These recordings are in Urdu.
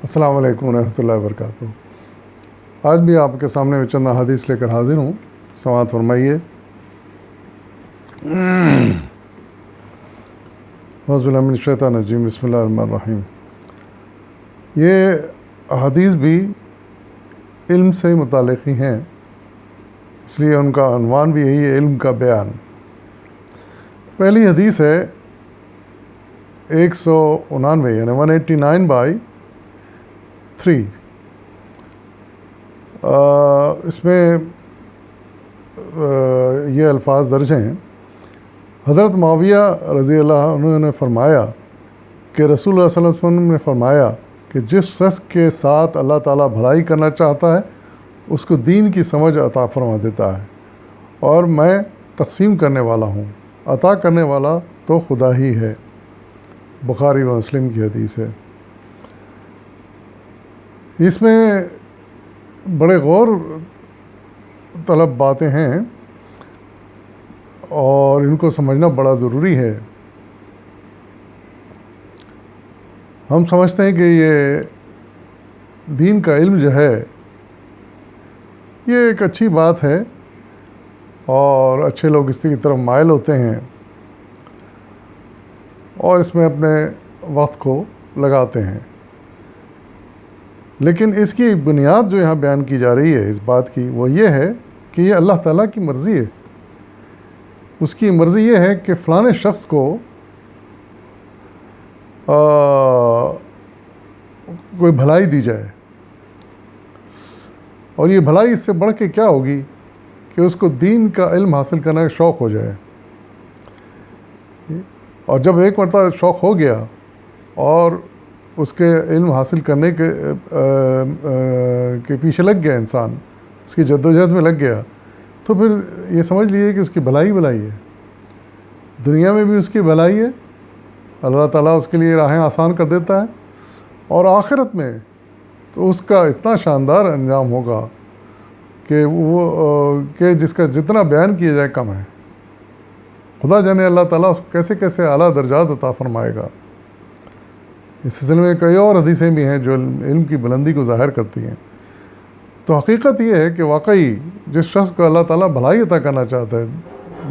السلام علیکم ورحمۃ اللہ وبرکاتہ۔ آج بھی آپ کے سامنے میں چند حدیث لے کر حاضر ہوں، سماعت فرمائیے۔ اعوذ باللہ من الشیطان الرجیم، بسم اللہ الرحمن الرحیم۔ یہ حدیث بھی علم سے متعلق ہی ہیں، اس لیے ان کا عنوان بھی یہی ہے، علم کا بیان۔ پہلی حدیث ہے 199 یعنی 189/3۔ اس میں یہ الفاظ درج ہیں: حضرت معاویہ رضی اللہ عنہ نے فرمایا کہ رسول اللہ صلی اللہ علیہ وسلم نے فرمایا کہ جس شخص کے ساتھ اللہ تعالیٰ بھلائی کرنا چاہتا ہے اس کو دین کی سمجھ عطا فرما دیتا ہے، اور میں تقسیم کرنے والا ہوں، عطا کرنے والا تو خدا ہی ہے۔ بخاری و مسلم کی حدیث ہے۔ اس میں بڑے غور طلب باتیں ہیں اور ان کو سمجھنا بڑا ضروری ہے۔ ہم سمجھتے ہیں کہ یہ دین کا علم جو ہے یہ ایک اچھی بات ہے اور اچھے لوگ اس کی طرف مائل ہوتے ہیں اور اس میں اپنے وقت کو لگاتے ہیں، لیکن اس کی بنیاد جو یہاں بیان کی جا رہی ہے اس بات کی، وہ یہ ہے کہ یہ اللہ تعالیٰ کی مرضی ہے۔ اس کی مرضی یہ ہے کہ فلاں شخص کو کوئی بھلائی دی جائے، اور یہ بھلائی اس سے بڑھ کے کیا ہوگی کہ اس کو دین کا علم حاصل کرنے کا شوق ہو جائے، اور جب ایک مرتبہ شوق ہو گیا اور اس کے علم حاصل کرنے کے پیچھے لگ گیا انسان، اس کی جدوجہد میں لگ گیا، تو پھر یہ سمجھ لیجیے کہ اس کی بھلائی ہے۔ دنیا میں بھی اس کی بھلائی ہے، اللہ تعالیٰ اس کے لیے راہیں آسان کر دیتا ہے، اور آخرت میں تو اس کا اتنا شاندار انجام ہوگا کہ کہ جس کا جتنا بیان کیا جائے کم ہے۔ خدا جانے اللہ تعالیٰ اس کو کیسے کیسے اعلیٰ درجات عطا فرمائے گا۔ اس سلسلے میں کئی اور حدیثیں بھی ہیں جو علم کی بلندی کو ظاہر کرتی ہیں۔ تو حقیقت یہ ہے کہ واقعی جس شخص کو اللہ تعالیٰ بھلائی عطا کرنا چاہتا ہے،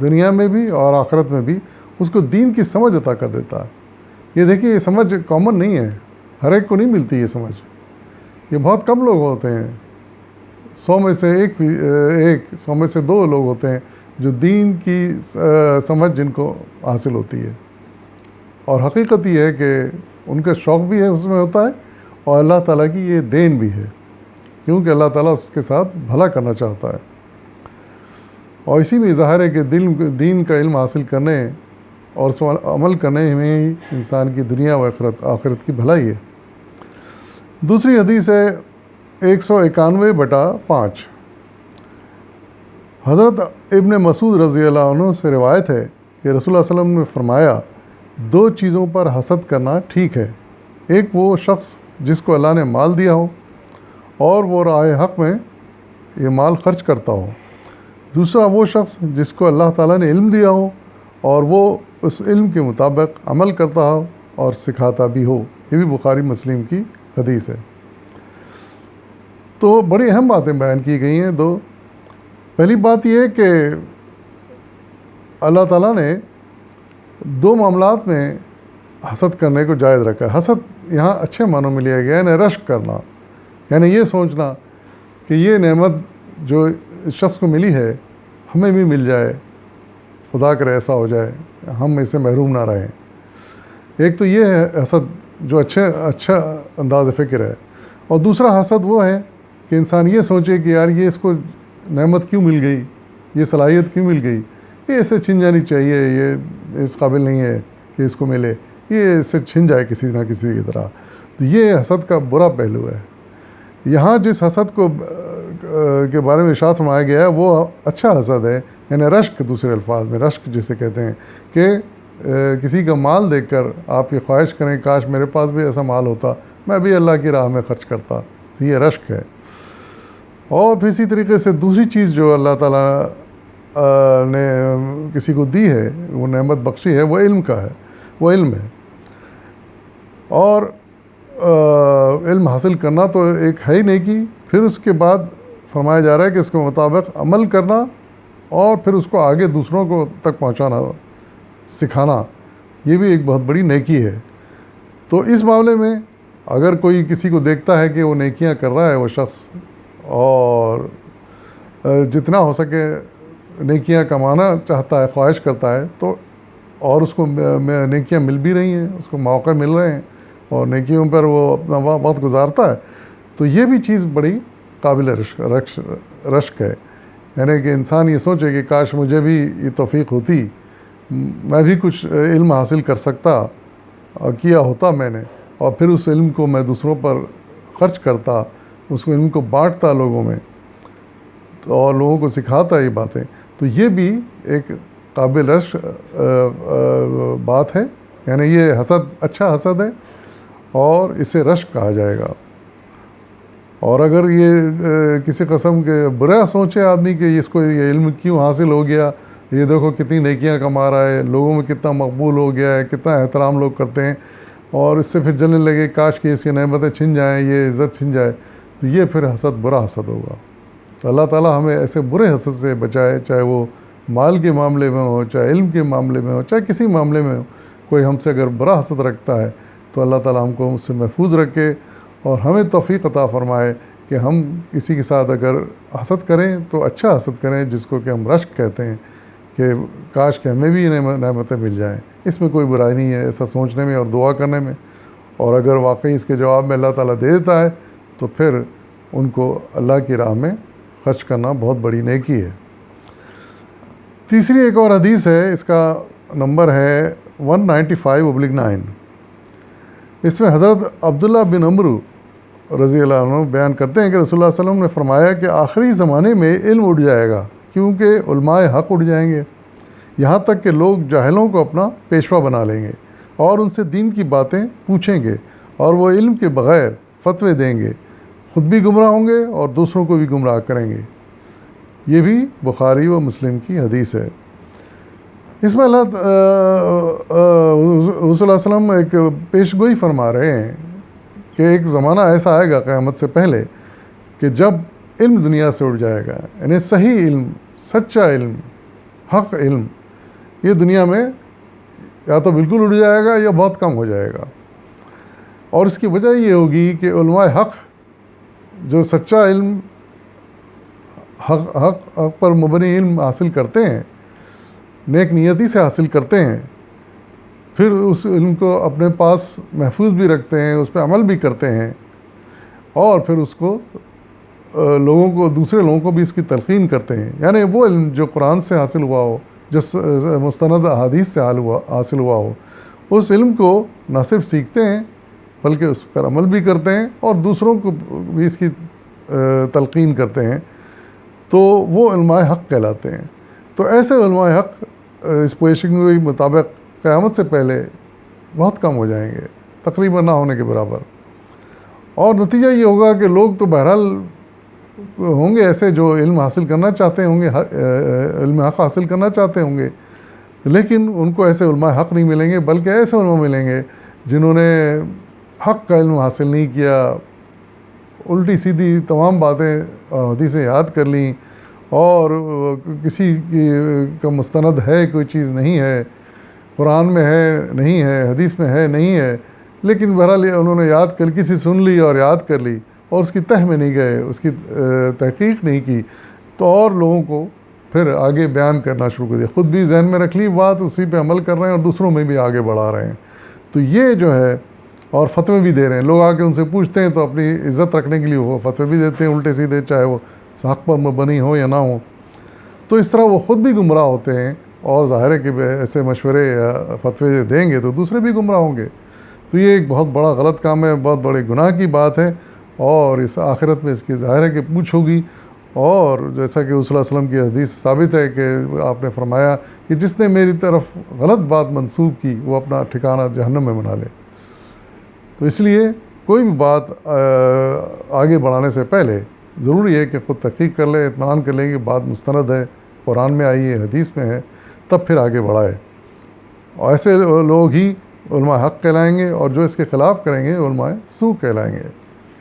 دنیا میں بھی اور آخرت میں بھی، اس کو دین کی سمجھ عطا کر دیتا ہے۔ یہ دیکھیے، یہ سمجھ کامن نہیں ہے، ہر ایک کو نہیں ملتی یہ سمجھ۔ یہ بہت کم لوگ ہوتے ہیں، 100 میں سے 100 میں سے 2 لوگ ہوتے ہیں جو دین کی سمجھ جن کو حاصل ہوتی ہے، اور حقیقت یہ ہے کہ ان کا شوق بھی ہے، اس میں ہوتا ہے، اور اللہ تعالیٰ کی یہ دین بھی ہے، کیونکہ اللہ تعالیٰ اس کے ساتھ بھلا کرنا چاہتا ہے۔ اور اسی میں ظاہر ہے کہ دین کا علم حاصل کرنے اور اس پر عمل کرنے میں ہی انسان کی دنیا و آخرت کی بھلائی ہے۔ دوسری حدیث ہے 191/5۔ حضرت ابن مسعود رضی اللہ عنہ سے روایت ہے کہ رسول اللہ صلی اللہ علیہ وسلم نے فرمایا، 2 چیزوں پر حسد کرنا ٹھیک ہے: ایک وہ شخص جس کو اللہ نے مال دیا ہو اور وہ راہ حق میں یہ مال خرچ کرتا ہو، دوسرا وہ شخص جس کو اللہ تعالیٰ نے علم دیا ہو اور وہ اس علم کے مطابق عمل کرتا ہو اور سکھاتا بھی ہو۔ یہ بھی بخاری مسلم کی حدیث ہے۔ تو بڑی اہم باتیں بیان کی گئی ہیں 2۔ پہلی بات یہ ہے کہ اللہ تعالیٰ نے 2 معاملات میں حسد کرنے کو جائز رکھا ہے۔ حسد یہاں اچھے معنوں میں لیا گیا ہے، یعنی رشک کرنا، یعنی یہ سوچنا کہ یہ نعمت جو اس شخص کو ملی ہے ہمیں بھی مل جائے، خدا کرے ایسا ہو جائے، ہم اس سے محروم نہ رہیں۔ ایک تو یہ ہے حسد جو اچھا انداز فکر ہے، اور دوسرا حسد وہ ہے کہ انسان یہ سوچے کہ یار یہ اس کو نعمت کیوں مل گئی، یہ صلاحیت کیوں مل گئی، یہ اسے چھن جانی چاہیے، یہ اس قابل نہیں ہے کہ اس کو ملے، یہ اس سے چھن جائے کسی نہ کسی کی طرح۔ تو یہ حسد کا برا پہلو ہے۔ یہاں جس حسد کے بارے میں ارشاد فرمایا گیا ہے وہ اچھا حسد ہے، یعنی رشک، دوسرے الفاظ میں رشک جسے کہتے ہیں کہ کسی کا مال دیکھ کر آپ یہ خواہش کریں کاش میرے پاس بھی ایسا مال ہوتا، میں بھی اللہ کی راہ میں خرچ کرتا، تو یہ رشک ہے۔ اور پھر اسی طریقے سے دوسری چیز جو اللہ تعالیٰ نے کسی کو دی ہے، وہ نعمت بخشی ہے، وہ علم کا ہے، وہ علم ہے۔ اور علم حاصل کرنا تو ایک ہے ہی نیکی، پھر اس کے بعد فرمایا جا رہا ہے کہ اس کے مطابق عمل کرنا اور پھر اس کو آگے دوسروں کو تک پہنچانا، سکھانا، یہ بھی ایک بہت بڑی نیکی ہے۔ تو اس معاملے میں اگر کوئی کسی کو دیکھتا ہے کہ وہ نیکیاں کر رہا ہے وہ شخص، اور جتنا ہو سکے نیکیاں کمانا چاہتا ہے، خواہش کرتا ہے، تو اور اس کو نیکیاں مل بھی رہی ہیں، اس کو موقع مل رہے ہیں اور نیکیوں پر وہ اپنا وقت گزارتا ہے، تو یہ بھی چیز بڑی قابل رشک ہے۔ یعنی کہ انسان یہ سوچے کہ کاش مجھے بھی یہ توفیق ہوتی، میں بھی کچھ علم حاصل کر سکتا، کیا ہوتا میں نے، اور پھر اس علم کو میں دوسروں پر خرچ کرتا، اس کو علم کو بانٹتا لوگوں میں اور لوگوں کو سکھاتا یہ باتیں، تو یہ بھی ایک قابل رشک بات ہے۔ یعنی یہ حسد اچھا حسد ہے اور اسے رشک کہا جائے گا۔ اور اگر یہ کسی قسم کے برا سوچے آدمی کہ اس کو یہ علم کیوں حاصل ہو گیا، یہ دیکھو کتنی نیکیاں کما رہا ہے، لوگوں میں کتنا مقبول ہو گیا ہے، کتنا احترام لوگ کرتے ہیں، اور اس سے پھر جلنے لگے کاش کہ اس کی نعمتیں چھن جائیں، یہ عزت چھن جائے، تو یہ پھر حسد برا حسد ہوگا۔ تو اللہ تعالیٰ ہمیں ایسے برے حسد سے بچائے، چاہے وہ مال کے معاملے میں ہو، چاہے علم کے معاملے میں ہو، چاہے کسی معاملے میں ہو۔ کوئی ہم سے اگر برا حسد رکھتا ہے تو اللہ تعالیٰ ہم کو اس سے محفوظ رکھے اور ہمیں توفیق عطا فرمائے کہ ہم کسی کے ساتھ اگر حسد کریں تو اچھا حسد کریں، جس کو کہ ہم رشک کہتے ہیں، کہ کاش کہ ہمیں بھی نعمتیں مل جائیں۔ اس میں کوئی برائی نہیں ہے ایسا سوچنے میں اور دعا کرنے میں، اور اگر واقعی اس کے جواب میں اللہ تعالیٰ دے دیتا ہے تو پھر ان کو اللہ کی راہ میں خرچ کرنا بہت بڑی نیکی ہے۔ تیسری ایک اور حدیث ہے، اس کا نمبر ہے 195/9۔ اس میں حضرت عبداللہ بن عمرو رضی اللہ عنہ بیان کرتے ہیں کہ رسول اللہ صلی اللہ علیہ وسلم نے فرمایا کہ آخری زمانے میں علم اٹھ جائے گا، کیونکہ علماء حق اٹھ جائیں گے، یہاں تک کہ لوگ جاہلوں کو اپنا پیشوا بنا لیں گے اور ان سے دین کی باتیں پوچھیں گے، اور وہ علم کے بغیر فتوے دیں گے، خود بھی گمراہ ہوں گے اور دوسروں کو بھی گمراہ کریں گے۔ یہ بھی بخاری و مسلم کی حدیث ہے۔ اس میں اللہ صلی اللہ علیہ وسلم ایک پیشگوئی فرما رہے ہیں کہ ایک زمانہ ایسا آئے گا قیامت سے پہلے کہ جب علم دنیا سے اٹھ جائے گا، یعنی صحیح علم، سچا علم، حق علم، یہ دنیا میں یا تو بالکل اٹھ جائے گا یا بہت کم ہو جائے گا۔ اور اس کی وجہ یہ ہوگی کہ علماء حق جو سچا علم، حق پر مبنی علم حاصل کرتے ہیں، نیک نیتی سے حاصل کرتے ہیں، پھر اس علم کو اپنے پاس محفوظ بھی رکھتے ہیں، اس پہ عمل بھی کرتے ہیں، اور پھر اس کو دوسرے لوگوں کو بھی اس کی تلقین کرتے ہیں۔ یعنی وہ علم جو قرآن سے حاصل ہوا ہو، جو مستند احادیث سے حاصل ہوا ہو، اس علم کو نہ صرف سیکھتے ہیں بلکہ اس پر عمل بھی کرتے ہیں اور دوسروں کو بھی اس کی تلقین کرتے ہیں، تو وہ علماء حق کہلاتے ہیں۔ تو ایسے علماء حق اس پیشگوئی کے مطابق قیامت سے پہلے بہت کم ہو جائیں گے، تقریباً نہ ہونے کے برابر، اور نتیجہ یہ ہوگا کہ لوگ تو بہرحال ہوں گے ایسے جو علم حاصل کرنا چاہتے ہوں گے، علم حق حاصل کرنا چاہتے ہوں گے، لیکن ان کو ایسے علماء حق نہیں ملیں گے، بلکہ ایسے علماء ملیں گے جنہوں نے حق کا علم حاصل نہیں کیا، الٹی سیدھی تمام باتیں حدیثیں یاد کر لیں، اور کسی کا مستند ہے کوئی چیز نہیں ہے، قرآن میں ہے نہیں ہے، حدیث میں ہے نہیں ہے، لیکن بہرحال انہوں نے یاد کر کسی سن لی اور یاد کر لی اور اس کی تہ میں نہیں گئے، اس کی تحقیق نہیں کی، تو اور لوگوں کو پھر آگے بیان کرنا شروع کر دیا، خود بھی ذہن میں رکھ لی بات، اسی پہ عمل کر رہے ہیں اور دوسروں میں بھی آگے بڑھا رہے ہیں۔ تو یہ جو ہے، اور فتوے بھی دے رہے ہیں، لوگ آ کے ان سے پوچھتے ہیں تو اپنی عزت رکھنے کے لیے وہ فتوے بھی دیتے ہیں الٹے سیدھے، چاہے وہ حق پر مبنی ہو یا نہ ہو۔ تو اس طرح وہ خود بھی گمراہ ہوتے ہیں، اور ظاہر ہے کہ ایسے مشورے یا فتوے دیں گے تو دوسرے بھی گمراہ ہوں گے۔ تو یہ ایک بہت بڑا غلط کام ہے، بہت بڑے گناہ کی بات ہے، اور اس آخرت میں اس کی ظاہر ہے کہ پوچھ ہوگی۔ اور جیسا کہ صلی اللہ علیہ وسلم کی حدیث ثابت ہے کہ آپ نے فرمایا کہ جس نے میری طرف غلط بات منسوب کی وہ اپنا ٹھکانہ جہنم میں بنا لے۔ تو اس لیے کوئی بھی بات آگے بڑھانے سے پہلے ضروری ہے کہ خود تحقیق کر لے، اطمینان کر لیں کہ بات مستند ہے، قرآن میں آئی ہے، حدیث میں ہے، تب پھر آگے بڑھائے۔ اور ایسے لوگ ہی علماء حق کہلائیں گے، اور جو اس کے خلاف کریں گے علماء سو کہلائیں گے۔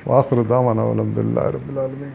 وآخر دعوانا والحمد للہ رب العالمین۔